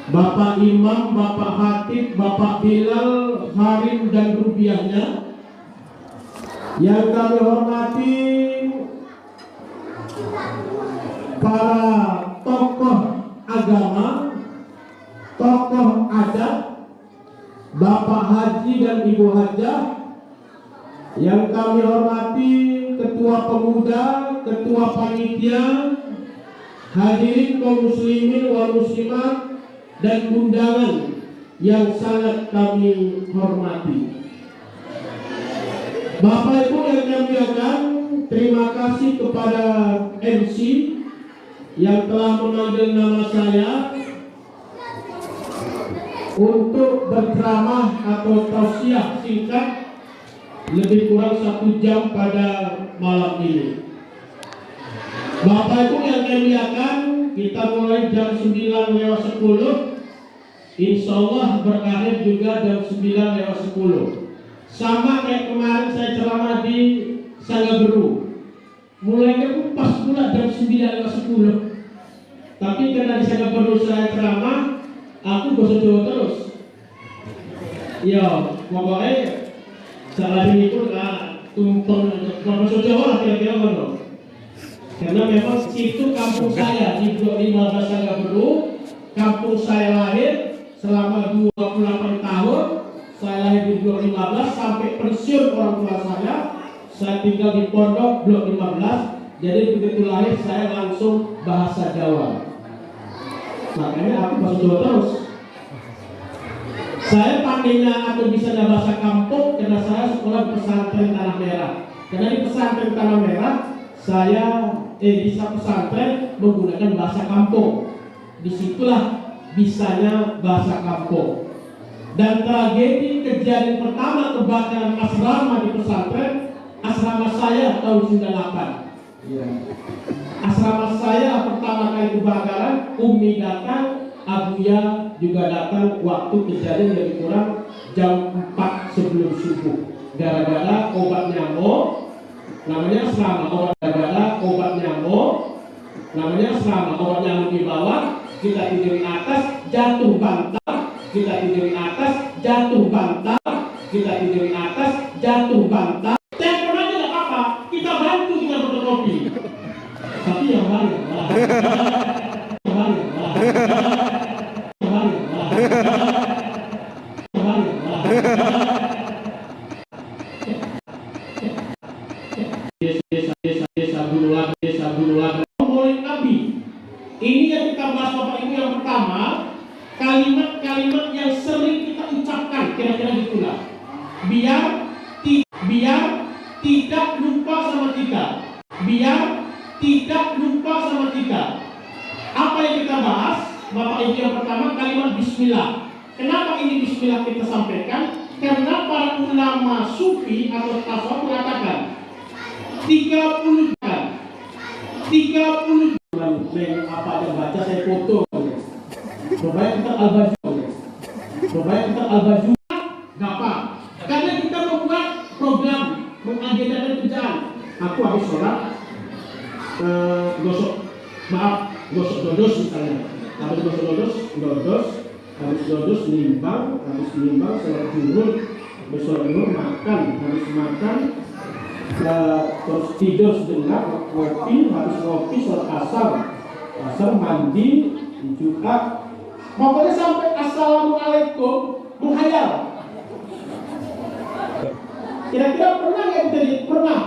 Bapak Imam, Bapak Hatib, Bapak Bilal, Harim dan Rubiahnya. Yang kami hormati para tokoh agama, tokoh adat, Bapak Haji dan Ibu Hajah. Yang kami hormati Ketua Pemuda, Ketua Panitia, hadirin kaum muslimin wal muslimat dan undangan yang sangat kami hormati. Bapak Ibu yang kami muliakan, terima kasih kepada MC yang telah memanggil nama saya untuk berceramah atau tausiah singkat lebih kurang 1 jam pada malam ini. Bapak Ibu yang kami muliakan, kita mulai jam 9:10, insya Allah berakhir juga jam 9:10. Sama kayak kemarin saya ceramah di Sanggaberu, mulainya pun pas pula jam 9:10. Tapi karena di Sanggaberu saya ceramah, aku bahasa Jawa terus. Ya, pokoknya salah ini pun tumpeng bahasa Jawa lah kira-kira benar. Karena memang situ kampung saya di Blok 15 Sanggaberu, kampung saya lahir selama 28 tahun. Saya lahir di Blok 15 sampai pensiun orang tua saya tinggal di Pondok Blok 15. Jadi begitu lahir saya langsung bahasa Jawa. Makanya aku bahasa Jawa terus. Saya pandainya atau bisa bahasa kampung karena saya sekolah pesantren Tanah Merah. Karena di pesantren Tanah Merah saya bisa pesantren menggunakan bahasa kampung. Disitulah bisanya bahasa kampung. Dan tragedi kejadian pertama kebakaran asrama di pesantren, asrama saya tahun 98. Ya. Asrama saya pertama kali kebakaran, Umi datang, Abuya juga datang waktu kejadian lebih kurang jam 4 sebelum subuh. Gara-gara obat nyamuk, namanya asrama, obat nyamuk, namanya asrama, obat nyamuk di bawah, kita tidur di atas, jatuh bantal. Kita tidur di atas, jatuh bantal. Kita tidur di atas, jatuh bantal. Telepon aja nggak apa-apa, kita bantu kita fotokopi. Tapi yang lain, desa Gunung Maulid Nabi. Ini yang kita bahas Bapak Ibu yang pertama. Kalimat-kalimat yang sering kita ucapkan kira-kira gitulah. Biar tidak lupa sama kita. Biar tidak lupa sama kita. Apa yang kita bahas? Bapak Ibu yang pertama kalimat bismillah. Kenapa ini bismillah kita sampaikan? Karena para ulama sufi atau tasawuf mengatakan 30 apa yang baca saya foto. Coba kita al-baju gampang. Karena kita membuat program mengagendakan kerjaan. Aku habis sholat gosok dodos misalnya. Habis gosok dodos, habis dodos nimbang, sholat zuhur, habis sholat zuhur makan, habis makan terus tidur sejenak, ngopi, habis ngopi sholat asar mandi, dicuci. Pokoknya sampai assalamualaikum menghayal. Kira-kira pernah nggak kita lihat? Pernah.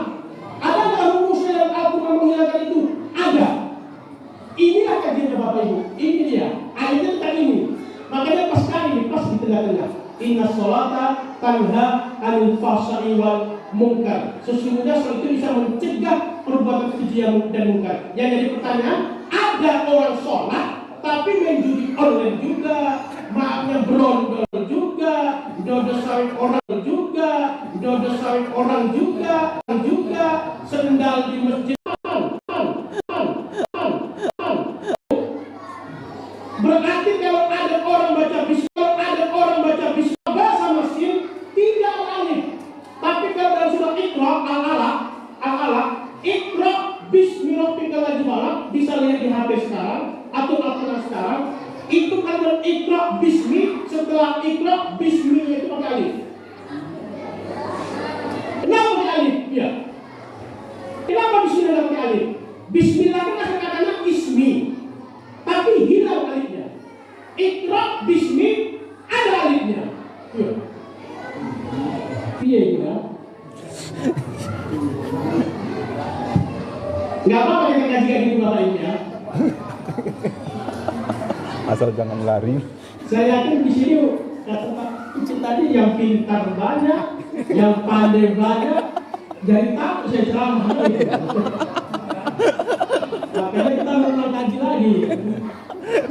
Ada nggak rumusnya dalam Al-Quran menghilangkan itu? Ada. Inilah kajiannya Bapak Ibu. Ini dia. Ayatnya tentang ini. Makanya pas kali ini pas di tengah-tengah. Inna sholata tanha anil fahsya'i wal munkar. Sesungguhnya sholat itu bisa mencegah perbuatan keji dan munkar. Yang jadi pertanyaan, ada orang sholat tapi main judi online juga, maafnya berondol juga, dodo sawit orang juga, sendal di masjid. Berarti kalau ada orang baca bismillah bahasa mesin tidak alif. Tapi kalau dalam surah Iqra al-alaq, Iqra bismillahirrahmanirrahim bisa lihat di HP sekarang atau Al-Quran sekarang. Itu kalimat Iqra bismi, setelah Iqra bismi itu pakai alif. Kenapa pakai alif? Ya. Kenapa bismillah pakai alif? Bismillah kan kata-katanya ismi, tapi hilang alifnya. Iqra bismi ada alifnya. Ya. Iya ya. Nggak apa-apa kita kaji kayak gini Bapak Ibu ya. Asal jangan lari. Saya yakin di sini kata Pak Uci tadi yang pintar banyak, yang pandai banyak, jadi takut saya ceramah. Makanya kita mau kaji lagi.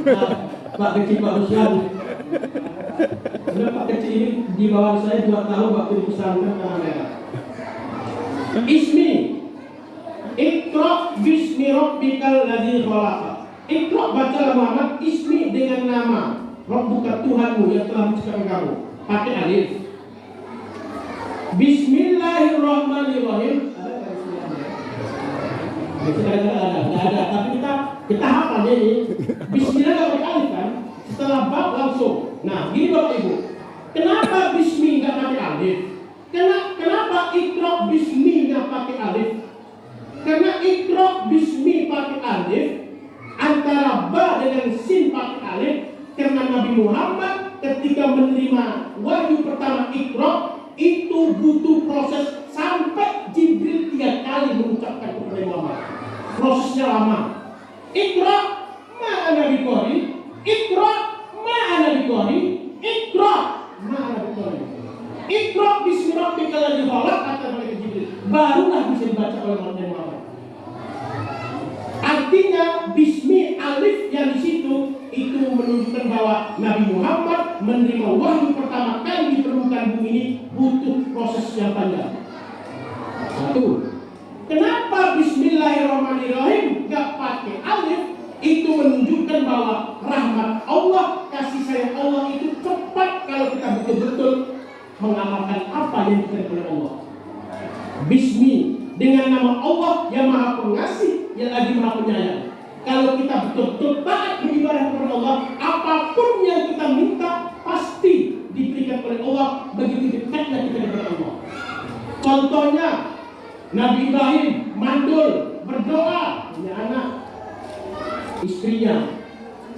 Nah, Pak Kecil Pak Ruslan. Sudah Pak Kecil ini di bawah saya 2 tahun waktu di pesantren Tanah Merah. Ismi, Iqra bismi rabbikal ladzi khalaq. Iqra bacalah Muhammad ismi dengan nama Rabbuka Tuhanmu yang telah menciptakan kamu. Pakai alif. Bismillahirrahmanirrahim. Ada. Tapi kita hafal ini. Bismillah nggak pakai alif kan? Setelah bab langsung. Nah, gini Bapak Ibu. Kenapa bismi nggak pakai alif? Kenapa Iqra bismi nggak pakai alif? Karena Iqra bismi pakai alif, antara ba dengan sin pakai alif, karena Nabi Muhammad ketika menerima wahyu pertama Iqra itu butuh proses sampai Jibril 3 kali mengucapkan kepada Muhammad. Prosesnya lama. Iqra ma'ana biqari, Iqra ma'ana biqari, Iqra ma'ana biqari. Iqra bismi rabbikal ladzi khalaq, kata malaikat Jibril. Barulah bisa dibaca oleh Muhammad. Artinya bismi alif yang di situ itu menunjukkan bahwa Nabi Muhammad menerima wahyu pertama kali di permukaan bumi ini butuh proses yang panjang. Satu. Kenapa Bismillahirrahmanirrahim gak pakai alif? Itu menunjukkan bahwa rahmat Allah, kasih sayang Allah itu cepat kalau kita betul-betul mengamalkan apa yang diberikan oleh Allah. Bismi, dengan nama Allah yang Maha Pengasih, yang lagi Maha Penyayang. Kalau kita betul-betul taat beribadah kepada Allah, apapun yang kita minta pasti diberikan oleh Allah. Begitu dekatnya kita kepada Allah. Contohnya Nabi Ibrahim mandul berdoa punya anak, istrinya.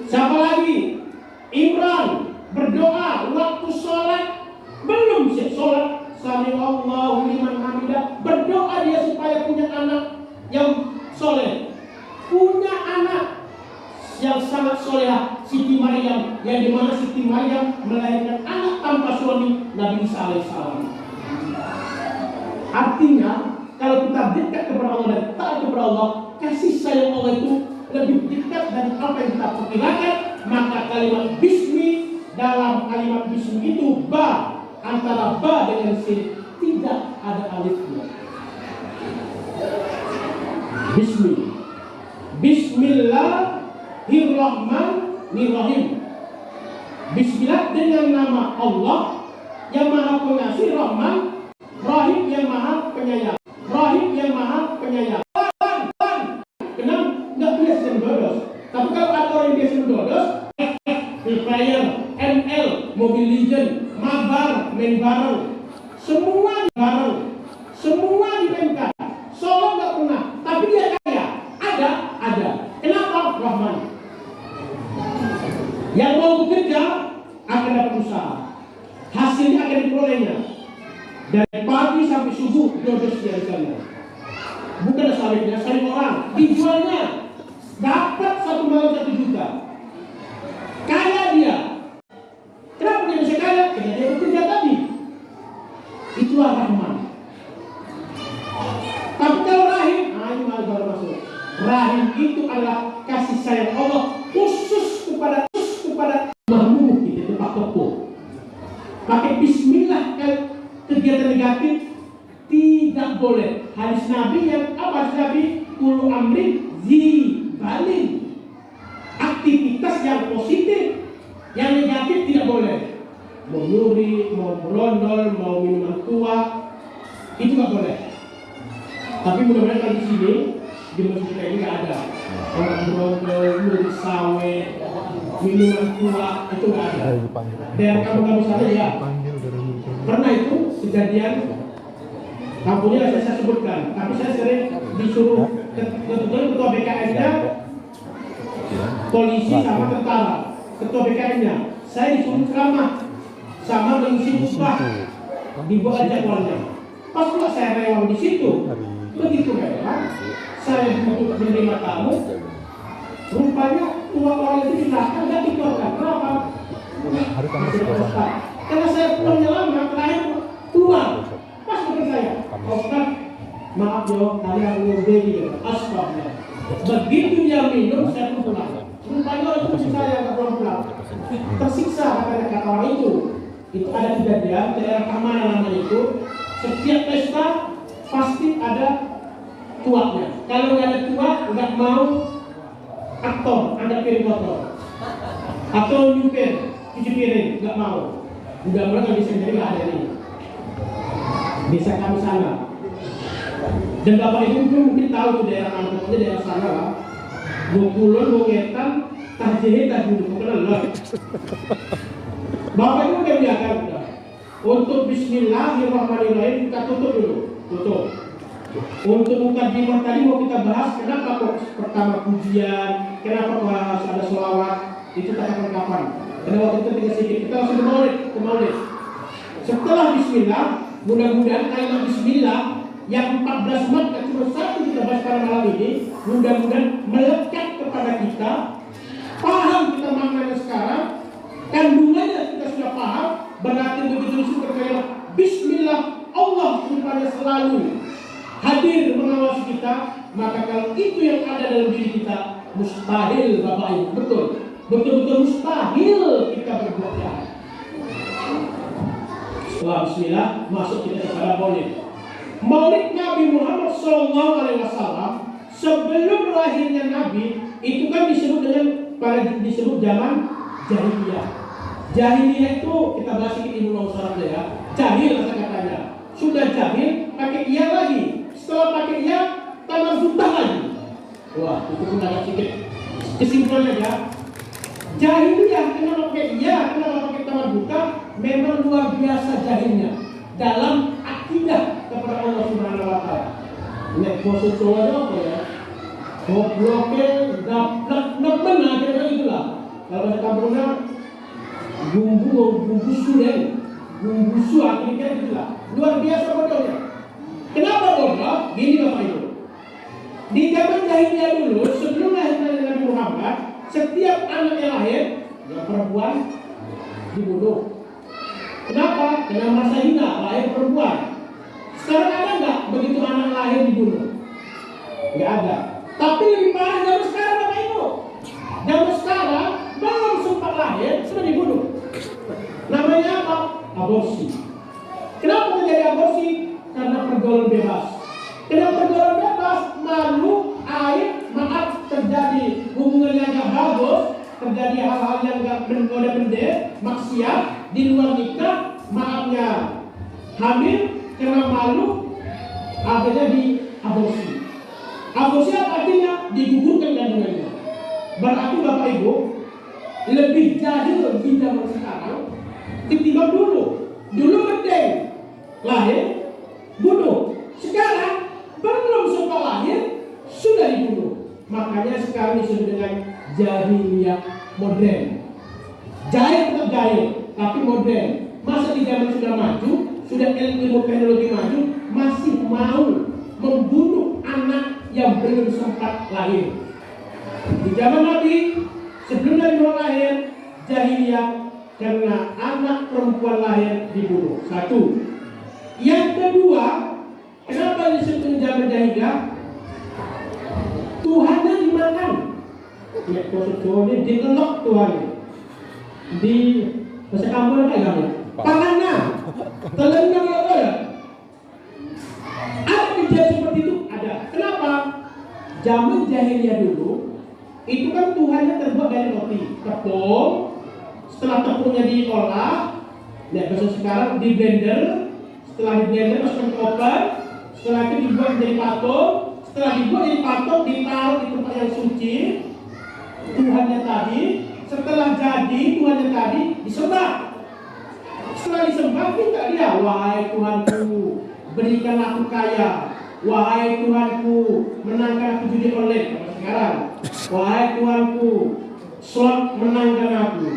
Siapa lagi? Imran berdoa waktu sholat, belum siap sholat, sami Allahu liman hamidah, berdoa dia supaya punya anak yang soleh, punya anak yang sangat soleha, Siti Maryam, yang dimana Siti Maryam melahirkan anak tanpa suami, Nabi Isa alaihissalam. Artinya kalau kita dekat kepada Allah dan taat kepada Allah, kasih sayang Allah itu lebih dekat dari apa yang kita perkirakan. Maka kalimat bismi, dalam kalimat bismi itu ba, antara ba dengan sin tidak ada alifnya. Bismi, Bismillahirrahmanirrahim. Bismillah dengan nama Allah yang Maha Pengasih, Rahman, Rahim yang Maha Penyayang. Rahim yang Maha Penyayang. Kenapa nggak biasa mendodos? Tapi kalau ada orang yang biasa mendodos, Free Fire, ML, Mobile Legends, mabar, main bareng, semua bareng, semua dimainkan. Solo nggak pernah, tapi dia kaya. Ada. Kenapa? Rahman. Yang mau bekerja akan dapat usaha, hasilnya akan diperolehnya. Dari pagi sampai subuh dodos dia di sana. Bukan salibnya, salib orang, dijualnya dapat 1 malam 1 juta. Kaya dia. Kenapa dia bisa kaya? Karena dia bekerja tadi. Itulah Rahman. Tapi kalau Rahim, ini baru masuk. Rahim itu adalah kasih sayang Allah khusus kepada makhluk itu Pak Toko. Pakai Bismillah kegiatan negatif tidak boleh. Hadis Nabi yang apa? Hadis Nabi ulu amrin zibalin. Aktivitas yang positif, yang negatif tidak boleh. Mau nyuri, mau berondol, mau minuman tua, itu nggak boleh. Tapi mudah-mudahan kalau di sini di masjid kita ini nggak ada orang berondol, nyuri sawit, minuman tua itu nggak ada. Dan kamu sana ya pernah itu kejadian kampungnya saya sebutkan, tapi saya sering disuruh ketua BKN-nya polisi sama tentara, ketua BKN-nya saya disuruh ceramah sama mengisi upah dibuat jadwalnya. Pas pula saya rewang di situ, begitu rewang saya duduk menerima tamu, rupanya tua orang itu silahkan dan dikeluarkan. Kenapa? Karena saya pulangnya lama, terakhir tua. Pas dengan saya, Ustaz, maaf yo, tadi aku ngomong gitu, astagfirullah. Begitu dia minum, saya pun pulang. Rupanya orang itu saya nggak pulang. Tersiksa kata orang itu. Itu ada kejadian daerah Kamana namanya itu. Setiap pesta pasti ada tuanya. Kalau nggak ada tua, nggak mau aktor, ada piring kotor, atau nyupir, cuci piring, nggak mau. Mudah-mudahan nggak bisa jadi nggak ada ini. Bisa kami sana. Dan bapak ibu mungkin tahu tuh daerah mana, pokoknya daerah sana lah. Bukulun, Bungetan, Tajih, Tajih, kenal lah. Bapak ibu udah biarkan udah. Untuk Bismillahirrahmanirrahim kita tutup dulu, tutup. Untuk mukadimah tadi mau kita bahas kenapa kok pertama pujian, kenapa harus ada sholawat, itu kapan-kapan. Karena waktu itu tinggal sedikit, kita langsung ke maulid. Setelah Bismillah, mudah-mudahan kalimat Bismillah yang 14 mat cuma satu kita bahas pada malam ini, mudah-mudahan melekat kepada kita, paham kita maknanya sekarang, kandungannya kita sudah paham, berarti begitu disebut kalimat Bismillah, Allah rupanya selalu hadir mengawasi kita, maka kalau itu yang ada dalam diri kita, mustahil Bapak Ibu, betul-betul mustahil kita berbuat jahat. Setelah Bismillah, masuk kita kepada maulid. Maulid Nabi Muhammad SAW sebelum lahirnya Nabi itu kan disebut disebut zaman jahiliyah. Jahiliyah itu kita bahas sedikit ilmu syaratnya ya. Jahil kata-katanya. Sudah jahil pakai iya lagi. Setelah pakai iya tambah hutang lagi. Wah, itu pun agak sedikit kesimpulannya ya. Jahiliyah kenapa pakai iya, kenapa pakai tambah hutang? Memang luar biasa jahilnya dalam akidah kepada Allah Subhanahu wa taala. Nek maksud soalnya apa ya? Gobloknya daplek nemen aja itulah. Kalau bahasa kampungnya bumbu sulen, bumbu su akhirnya itulah. Luar biasa bodohnya. Kenapa bodoh? Gini Bapak Ibu. Di zaman jahiliyah dulu, sebelum lahirnya Nabi Muhammad, setiap anak yang lahir, yang perempuan dibunuh. Kenapa? Karena merasa hina, lahir perempuan. Sekarang ada nggak begitu anak lahir dibunuh? Nggak ada. Tapi lebih parah zaman sekarang Bapak Ibu. Zaman sekarang belum sempat lahir sudah dibunuh. Namanya apa? Aborsi. Kenapa terjadi aborsi? Karena pergaulan bebas. Kenapa pergaulan bebas? Malu, aib, maaf terjadi hubungan yang nggak bagus, terjadi hal-hal yang nggak benar, maksiat di luar nikah, maafnya hamil. Karena malu, akhirnya diaborsi. Aborsi apa artinya? Digugurkan kandungannya. Berarti Bapak Ibu lebih jahil di zaman sekarang ketimbang dulu. Dulu mending lahir, bunuh. Sekarang belum sempat lahir sudah dibunuh. Makanya sekarang disebut dengan jahiliyah modern. Jahil tetap jahil, tapi modern. Masa di zaman sudah maju, sudah ilmu teknologi maju, masih mau membunuh anak yang belum sempat lahir. Di zaman Nabi, sebelum Nabi Muhammad lahir, jahiliyah karena anak perempuan lahir dibunuh. Satu. Yang kedua, kenapa disebut zaman jahiliyah? Tuhannya dimakan. Ya, maksudnya dielok Tuhan. Di bahasa kampung apa ya? Tangannya, telurnya apa ya? Ada kejadian seperti itu? Ada. Kenapa? Zaman jahiliyah dulu, itu kan Tuhannya terbuat dari roti, tepung. Setelah tepungnya diolah, ya bahasa sekarang di blender. Setelah di blender masukkan ke oven. Setelah itu dibuat menjadi patung. Setelah dibuat jadi patung, ditaruh di tempat yang suci. Tuhannya tadi setelah jadi Tuhannya tadi disembah. Setelah disembah minta dia, wahai Tuhanku, berikan aku kaya. Wahai Tuhanku, menangkan aku judi online sekarang. Wahai Tuhanku, slot menangkan aku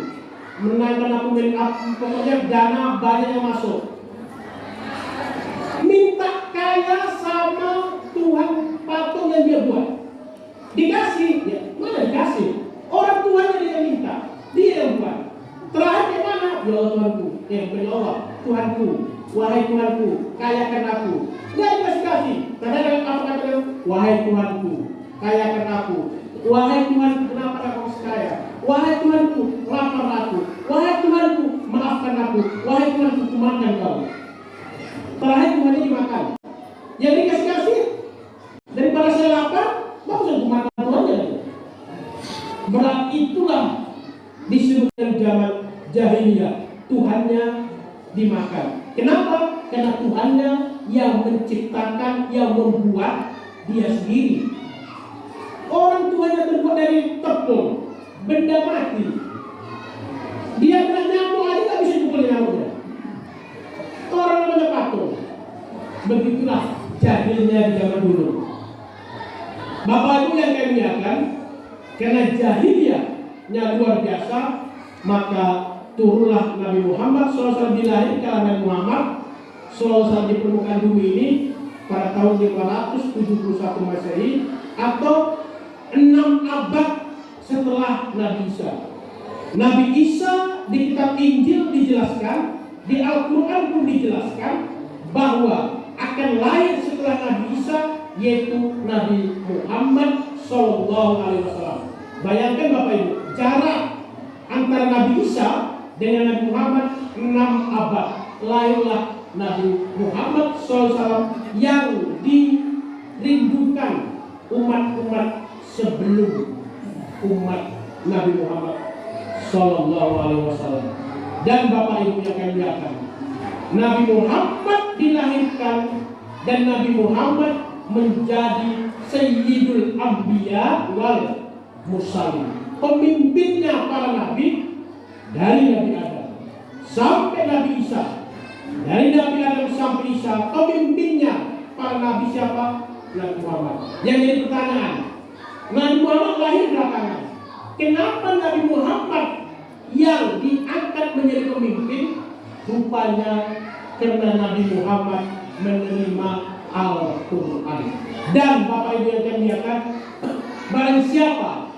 main up, pokoknya dana banyak yang masuk. Minta kaya sama Tuhan patung yang dia buat. Dikasih, ya mana dikasih? Orang tuanya dia minta, dia yang buat. Terakhir mana? Ya Allah Tuhanku, ya Allah Tuhanku, wahai Tuhanku, kayakan aku. Dia dikasih. Karena apa kata? Wahai Tuhanku, kayakan aku. Wahai Tuhan, kenapa aku kaya? Wahai Tuhanku, lapar aku. Wahai Tuhanku, maafkan aku. Wahai Tuhanku, kumakan kau. Terakhir Tuhannya dimakan. Yang dikasih daripada saya lapar, maksud kumakan Tuhannya. Berat itulah disebutkan zaman jahiliyah, Tuhannya dimakan. Kenapa? Karena Tuhannya yang menciptakan, yang membuat dia sendiri. Orang tuanya terbuat dari tepung, benda mati. Dia kena nyamuk aja tak bisa pukul nyamuknya. Orang namanya patung. Begitulah jahilnya di zaman dulu. Bapak Ibu yang kami muliakan, karena jahiliyahnya luar biasa, maka turunlah Nabi Muhammad SAW dilahirkan Nabi Muhammad SAW di permukaan bumi ini pada tahun 571 Masehi atau 6 abad setelah Nabi Isa. Nabi Isa di kitab Injil dijelaskan, di Al-Quran pun dijelaskan bahwa akan lahir setelah Nabi Isa, yaitu Nabi Muhammad SAW. Bayangkan Bapak Ibu, jarak antara Nabi Isa dengan Nabi Muhammad 6 abad. Lahirlah Nabi Muhammad SAW yang dirindukan umat-umat sebelum umat Nabi Muhammad SAW. Dan Bapak Ibu yang kami muliakan, Nabi Muhammad dilahirkan dan Nabi Muhammad menjadi Sayyidul Anbiya wal Mursalin, pemimpinnya para nabi dari Nabi Adam sampai Nabi Isa. Dari Nabi Adam sampai Isa, pemimpinnya para nabi siapa? Nabi Muhammad. Yang jadi pertanyaan, Nabi Muhammad lahir belakangan. Kenapa Nabi Muhammad yang diangkat menjadi pemimpin? Rupanya karena Nabi Muhammad menerima Al-Quran. Dan Bapak Ibu yang kami muliakan, barang siapa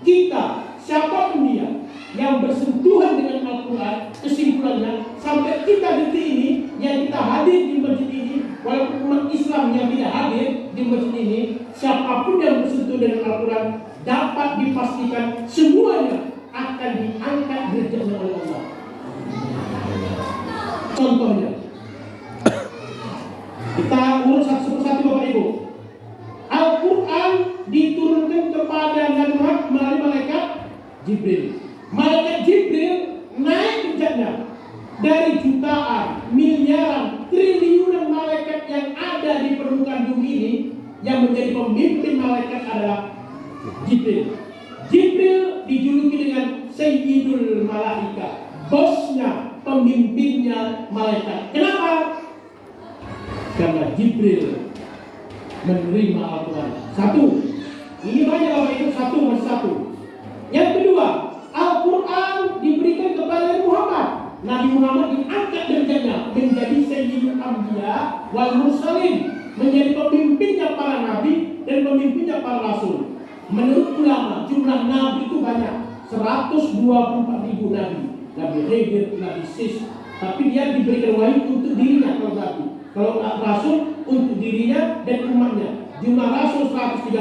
kita, siapapun dia yang bersentuhan dengan Al-Quran, kesimpulannya sampai kita detik ini yang kita hadir di masjid ini, walaupun umat Islam yang tidak hadir di masjid ini, siapapun yang bersentuh dengan Al-Quran dapat dipastikan semuanya akan diangkat derajatnya oleh Allah. Contohnya, kita urus satu persatu Bapak Ibu. Al-Quran diturunkan kepada Nabi Muhammad melalui malaikat Jibril. Malaikat Jibril naik derajatnya dari jutaan, miliaran, triliunan malaikat yang ada di permukaan bumi ini. Yang menjadi pemimpin malaikat adalah Jibril. Jibril dijuluki dengan Sayyidul Malaika, bosnya, pemimpinnya malaikat. Kenapa? Karena Jibril menerima Al-Quran. Satu, ini banyak Bapak Ibu, satu. Yang kedua, Al-Quran diberikan kepada Nabi Muhammad. Nabi Muhammad diangkat derajatnya menjadi Sayyidul Anbiya wal Mursalin, menjadi pemimpinnya para nabi dan pemimpinnya para rasul. Menurut ulama, jumlah nabi itu banyak, 124.000 nabi. Nabi Khidir, Nabi Sis, tapi dia diberikan wahyu untuk dirinya kalau nabi. Kalau rasul untuk dirinya dan umatnya. Jumlah rasul 113,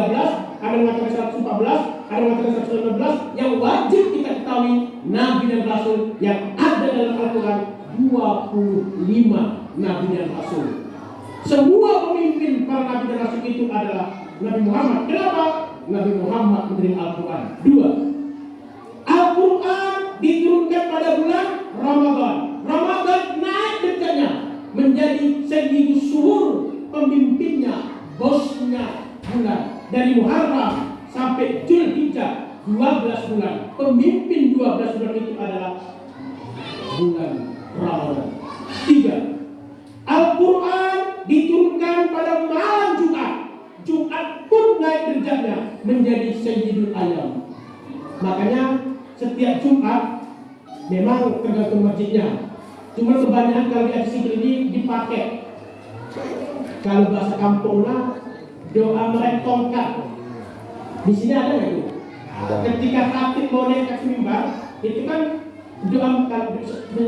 ada yang mengatakan 114, ada yang mengatakan 119. Yang wajib kita ketahui, nabi dan rasul yang ada dalam Al-Quran 25 nabi dan rasul. Semua pemimpin para nabi dan rasul itu adalah Nabi Muhammad. Kenapa? Nabi Muhammad menerima Al-Quran. Dua, Al-Quran diturunkan pada bulan Ramadan. Ramadan naik derajatnya menjadi Sayyidus Syuhur, pemimpinnya, bosnya bulan. Dari Muharram sampai Dzulhijjah, 12 bulan. Pemimpin 12 bulan itu adalah bulan Ramadan. 3. Al-Quran diturunkan pada malam Jumat. Jumat pun naik derajatnya menjadi Sayyidul Ayyam. Makanya setiap Jumat memang tergantung masjidnya. Cuma kebanyakan kalau di sini ini dipakai. Kalau bahasa kampungnya doa melek tongkat. Di sini ada nggak itu? Ketika khatib mau naik ke mimbar, itu kan doa,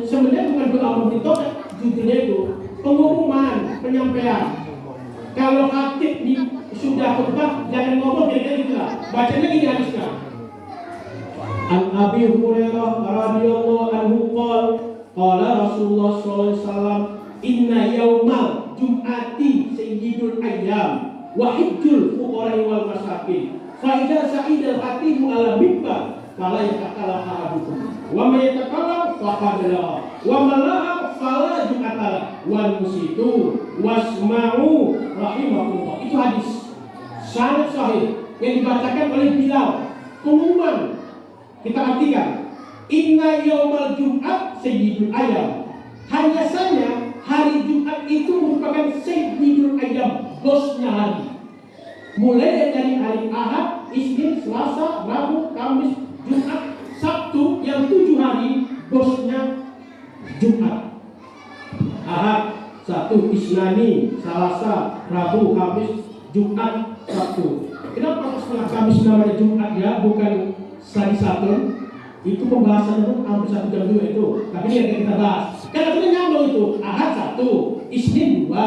sebenarnya bukan doa memberi judulnya itu pengumuman, penyampaian. Kalau khatib sudah khutbah, jangan ngomong kira-kira gitu lah. Bacanya gini hadisnya. An Abi Hurairah radhiyallahu anhu qala Rasulullah sallallahu alaihi wasallam inna yaumal jum'ati sayyidul ayyam wa hijjul fuqara wal masakin fa idza sa'ida al-khatibu ala mimbar fala yatakalam ahadukum wa may yatakalam faqad la wa man la fala jum'ata wal musitu wasma'u rahimakumullah. Itu hadis sanad sahih yang dibacakan oleh Bilal. Pengumuman kita artikan inna yaumal jum'at sayyidul ayyam. Hanya saja hari Jumat itu merupakan Sayyidul Ayyam, bosnya hari. Mulai dari hari Ahad, Isnin, Selasa, Rabu, Kamis, Jumat, Sabtu, yang 7 hari bosnya Jumat. Ahad, Sabtu, Isnani, Selasa, Rabu, Kamis, Jumat, Sabtu. Kenapa setelah Kamis namanya Jumat ya, bukan Saturn? Itu pembahasannya hampir 1 jam juga itu. Tapi ini yang kita bahas. Karena kita nyambung itu. Ahad 1, Isnin 2,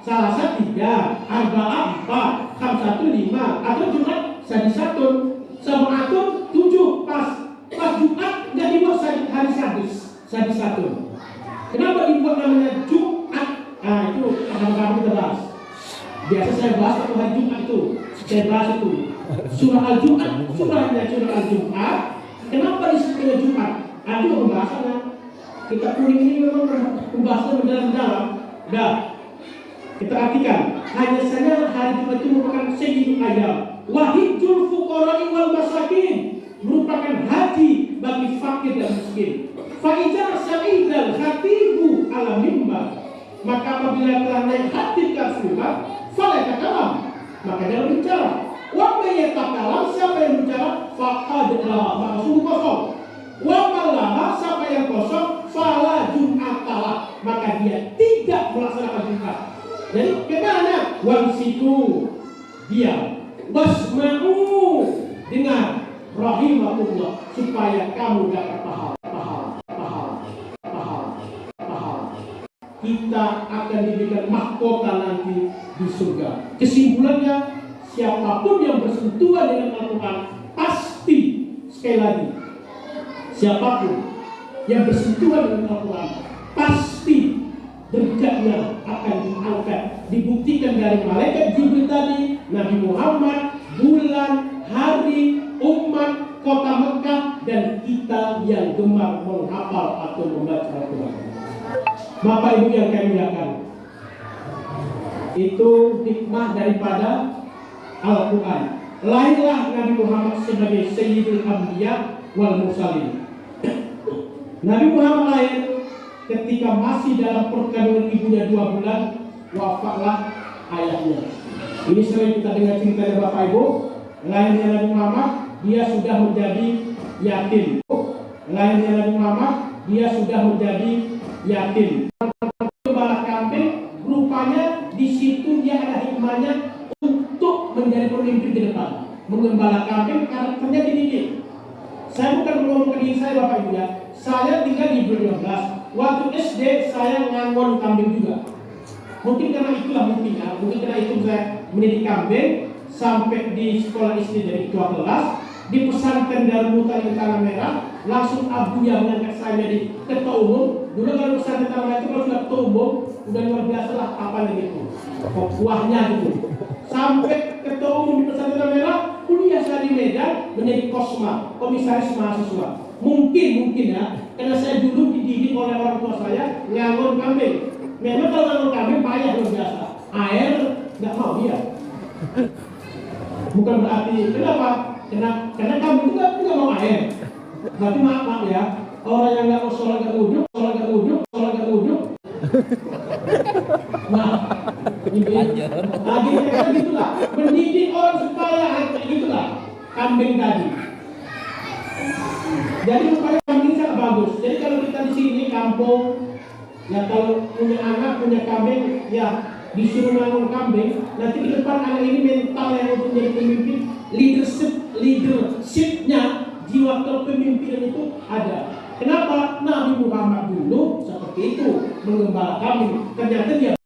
Selasa 3, Arba'ah 4, Khamis 1, 5, atau Jumat Saturn, Sabtu 7 pas Jumat nggak dibuat hari sadis Saturn. Kenapa dibuat namanya Jumat? Nah itu akan kita bahas. Biasa saya bahas satu hari Jumat itu. Saya bahas itu. Surah Al-Jumat, surah Al-Jumat. Kenapa disebutnya Jumat? Ada pembahasannya. Kita kuning ini memang pembahasan mendalam-dalam. Dah, kita artikan. Hanya saja hari Jumat itu merupakan Sayyidul Ayyam. Wahidul fuqara wal masakin, merupakan haji bagi fakir dan miskin. Faiza sa'idal khatibu ala mimbar, maka apabila telah naik khatib ke surga, fala takalam, maka jangan bicara. Wa may yatakalam, siapa yang bicara faqad la, maka sungguh kosong. Wa malaha, siapa yang kosong fala jum'atalah, maka dia tidak melaksanakan Jumat. Jadi kemana? Wamsiku, diam. Wasma'u, dengar. Rahimakumullah, supaya kamu dapat pahala. Kita akan diberikan mahkota nanti di surga. Kesimpulannya, siapapun yang bersentuhan dengan Al-Quran pasti, sekali lagi, siapapun yang bersentuhan dengan Al-Quran pasti derajatnya akan diangkat. Dibuktikan dari malaikat Jibril tadi, Nabi Muhammad, bulan, hari, umat, kota Mekah, dan kita yang gemar menghafal atau membaca Al-Quran. Bapak Ibu yang kami muliakan, itu hikmah daripada Al-Quran. Lahirlah Nabi Muhammad sebagai Sayyidul Anbiya wal Mursalin. Nabi Muhammad lahir ketika masih dalam perkandungan ibunya 2 bulan, wafatlah ayahnya. Ini sering kita dengar cerita dari Bapak Ibu. Lahirnya Nabi Muhammad, dia sudah menjadi yatim. Lahirnya Nabi Muhammad, dia sudah menjadi yatim. Gembala kambing, rupanya di situ dia ada hikmahnya untuk menjadi pemimpin ke depan. Menggembala kambing karakternya dididik. Saya bukan ngomong ke diri saya Bapak Ibu ya. Saya tinggal di 2012. Waktu SD saya ngangon kambing juga. Mungkin karena itulah ya. Mungkin karena itu saya mendidik kambing sampai di sekolah SD dari ketua kelas. Di pesantren Darul Muta'in Tanah Merah, langsung Abu yang mengangkat saya jadi ketua umum. Dulu kalau pesantren Tanah Merah itu kalau sudah ketua umum, udah luar biasa lah apanya gitu, kuahnya gitu. Sampai ketua umum di pesantren Tanah Merah, kuliah saya di Medan menjadi kosma, komisaris mahasiswa. Mungkin ya, karena saya dulu dididik oleh orang tua saya ngangon kambing. Memang kalau ngangon kambing payah luar biasa, air nggak mau dia. Bukan berarti kenapa? Karena kambing itu nggak mau air. Berarti maaf ya, orang yang nggak mau sholat nggak wudhu. Nah, akhirnya gitulah. Mendidik orang supaya kayak gitulah. Kambing tadi. Jadi supaya kambing sangat bagus. Jadi kalau kita di sini kampung, ya kalau punya anak, punya kambing, ya disuruh nganggur kambing, nanti ke depan anak ini mental yang untuk menjadi pemimpin, leadershipnya, jiwa kepemimpinan itu ada. Kenapa? Nabi Muhammad dulu seperti itu, menggembala kambing. Ternyata dia